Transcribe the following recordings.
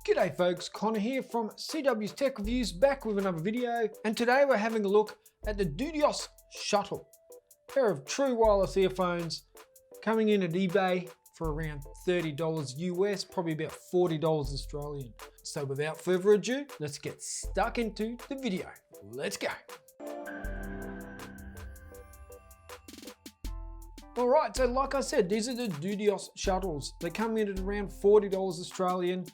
G'day folks, Connor here from CW's Tech Reviews, back with another video, and today we're having a look at the Dudios Shuttle. A pair of true wireless earphones coming in at eBay for around $30 US, probably about $40 Australian. So without further ado, let's get stuck into the video. Let's go. Alright, so like I said, these are the Dudios Shuttles. They come in at around $40 Australian.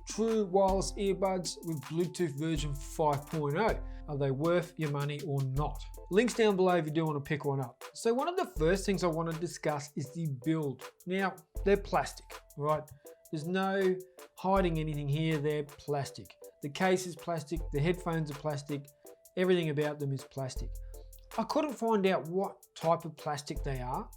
True wireless earbuds with Bluetooth version 5.0. Are they worth your money or not? Links down below if you do want to pick one up. So one of the first things I want to discuss is the build. Now, they're plastic, right? There's no hiding anything here, they're plastic. The case is plastic, the headphones are plastic, everything about them is plastic. I couldn't find out what type of plastic they are,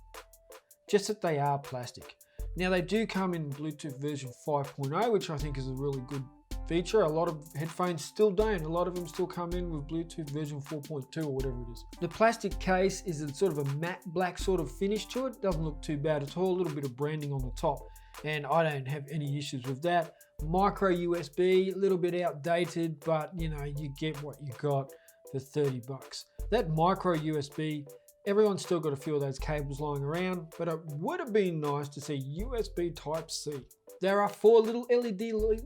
just that they are plastic. Now they do come in Bluetooth version 5.0, which I think is a really good feature. A lot of headphones still don't. A lot of them still come in with Bluetooth version 4.2 or whatever it is. The plastic case is a sort of a matte black sort of finish to it. Doesn't look too bad at all. A little bit of branding on the top, and I don't have any issues with that. Micro USB, a little bit outdated, but you know, you get what you got for 30 bucks. That micro USB, everyone's still got a few of those cables lying around, but it would have been nice to see USB Type-C. There are four little LED lights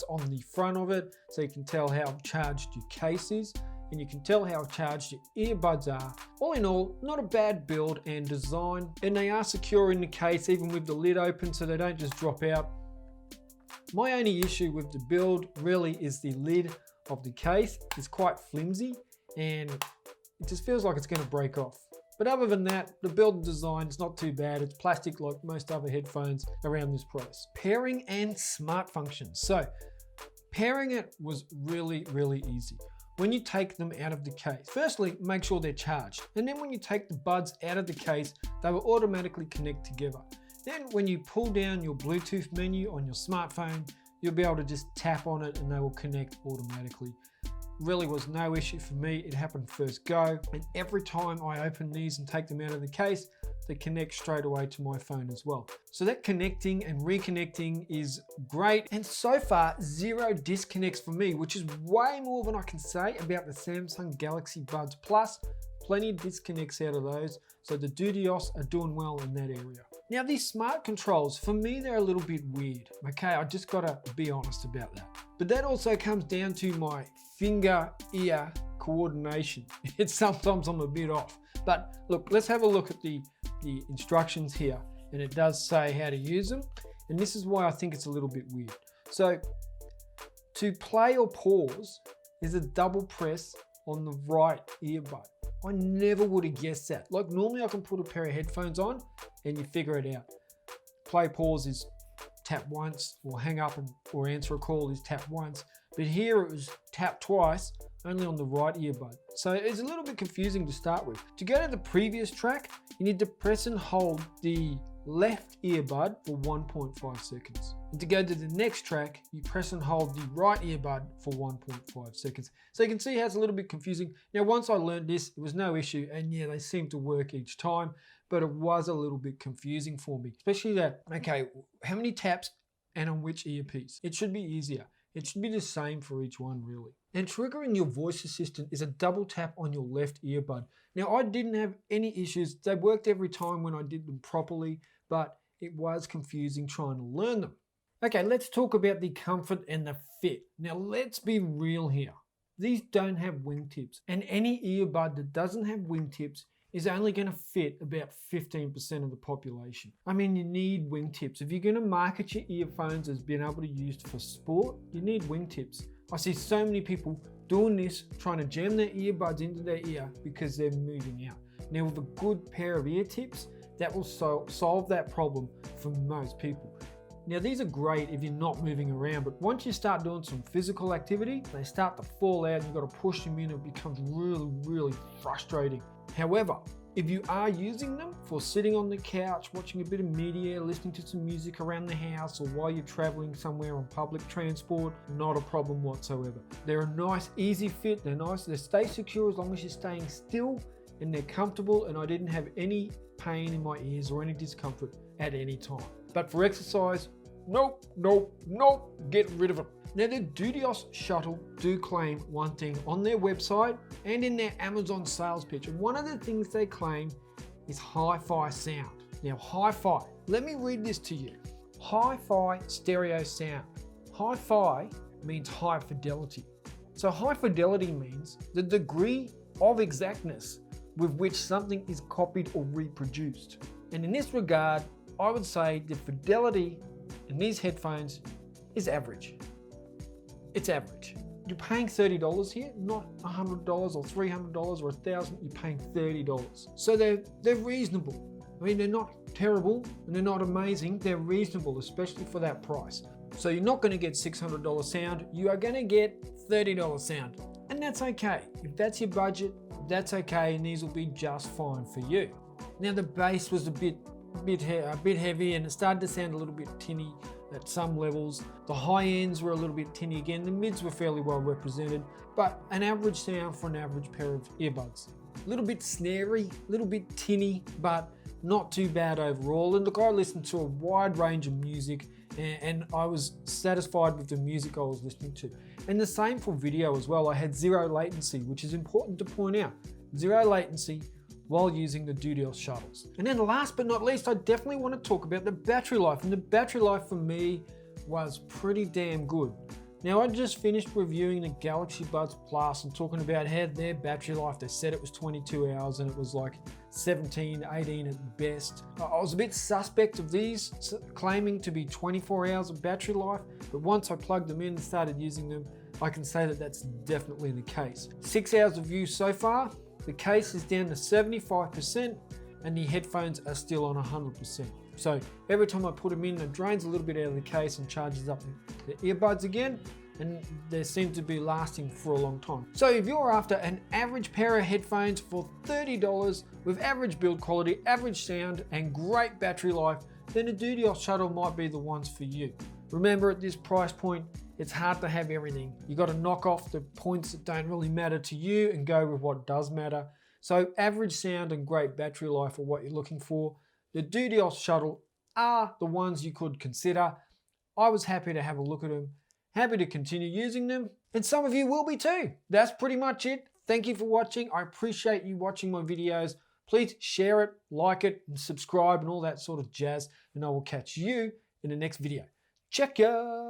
on the front of it, so you can tell how charged your case is, and you can tell how charged your earbuds are. All in all, not a bad build and design, and they are secure in the case even with the lid open, so they don't just drop out. My only issue with the build really is the lid of the case. It's quite flimsy, and it just feels like it's going to break off. But other than that, the build design is not too bad. It's plastic like most other headphones around this price. Pairing and smart functions. So pairing it was really easy. When you take them out of the case, firstly, make sure they're charged. And then when you take the buds out of the case, they will automatically connect together. Then when you pull down your Bluetooth menu on your smartphone, you'll be able to just tap on it and they will connect automatically. Really was no issue for me. It happened first go, and every time I open these and take them out of the case, they connect straight away to my phone as well. So that connecting and reconnecting is great, and so far zero disconnects for me, which is way more than I can say about the Samsung Galaxy Buds Plus. Plenty of disconnects out of those, so the Dudios are doing well in that area. Now these smart controls, for me they're a little bit weird, okay? I just gotta be honest about that. But that also comes down to my finger-ear coordination. It's sometimes I'm a bit off. But look, let's have a look at the instructions here, and it does say how to use them, and this is why I think it's a little bit weird. So to play or pause is a double press on the right earbud. I never would have guessed that. Like normally I can put a pair of headphones on and you figure it out. Play pause is tap once, or hang up or answer a call is tap once. But here it was tap twice, only on the right earbud. So it's a little bit confusing to start with. To go to the previous track, you need to press and hold the left earbud for 1.5 seconds. And to go to the next track, you press and hold the right earbud for 1.5 seconds. So you can see how it's a little bit confusing. Now, once I learned this, it was no issue, and yeah, they seem to work each time, but it was a little bit confusing for me, especially that, okay, how many taps and on which earpiece? It should be easier. It should be the same for each one, really. And triggering your voice assistant is a double tap on your left earbud. Now, I didn't have any issues. They worked every time when I did them properly, but it was confusing trying to learn them. Okay, let's talk about the comfort and the fit. Now, let's be real here. These don't have wingtips, and any earbud that doesn't have wingtips is only going to fit about 15% of the population. I mean, you need wingtips. If you're going to market your earphones as being able to use for sport, you need wingtips. I see so many people doing this, trying to jam their earbuds into their ear because they're moving out. Now, with a good pair of ear tips, that will solve that problem for most people. Now, these are great if you're not moving around, but once you start doing some physical activity, they start to fall out and you've got to push them in. It becomes really frustrating. However, if you are using them for sitting on the couch, watching a bit of media, listening to some music around the house, or while you're traveling somewhere on public transport, not a problem whatsoever. They're a nice, easy fit. They're nice. They stay secure as long as you're staying still, and they're comfortable, and I didn't have any pain in my ears or any discomfort at any time. But for exercise, nope, nope, nope, get rid of them. Now the Dudios Shuttle do claim one thing on their website and in their Amazon sales pitch. And one of the things they claim is hi-fi sound. Now hi-fi, let me read this to you. Hi-fi stereo sound. Hi-fi means high fidelity. So high fidelity means the degree of exactness with which something is copied or reproduced. And in this regard, I would say the fidelity in these headphones is average. It's average. You're paying $30 here, not $100 or $300 or $1,000, you're paying $30. So they're reasonable. I mean, they're not terrible and they're not amazing, they're reasonable, especially for that price. So you're not gonna get $600 sound, you are gonna get $30 sound. And that's okay. If that's your budget, that's okay, and these will be just fine for you. Now the bass was a bit heavy and it started to sound a little bit tinny at some levels. The high ends were a little bit tinny again. The mids were fairly well represented, but an average sound for an average pair of earbuds. A little bit snary, a little bit tinny, but not too bad overall. And look, I listened to a wide range of music and I was satisfied with the music I was listening to. And the same for video as well. I had zero latency, which is important to point out. Zero latency while using the Dudios shuttles. And then last but not least, I definitely want to talk about the battery life. And the battery life for me was pretty damn good. Now I just finished reviewing the Galaxy Buds Plus and talking about how their battery life, they said it was 22 hours and it was like 17, 18 at best. I was a bit suspect of these claiming to be 24 hours of battery life, but once I plugged them in and started using them, I can say that that's definitely the case. 6 hours of use so far. The case is down to 75% and the headphones are still on 100%. So every time I put them in, it drains a little bit out of the case and charges up the earbuds again, and they seem to be lasting for a long time. So if you're after an average pair of headphones for $30 with average build quality, average sound, and great battery life, then the Dudios Shuttle might be the ones for you. Remember, at this price point, it's hard to have everything. You got to knock off the points that don't really matter to you and go with what does matter. So average sound and great battery life are what you're looking for. The Dudios Shuttle are the ones you could consider. I was happy to have a look at them, happy to continue using them, and some of you will be too. That's pretty much it. Thank you for watching. I appreciate you watching my videos. Please share it, like it, and subscribe and all that sort of jazz, and I will catch you in the next video. Check ya!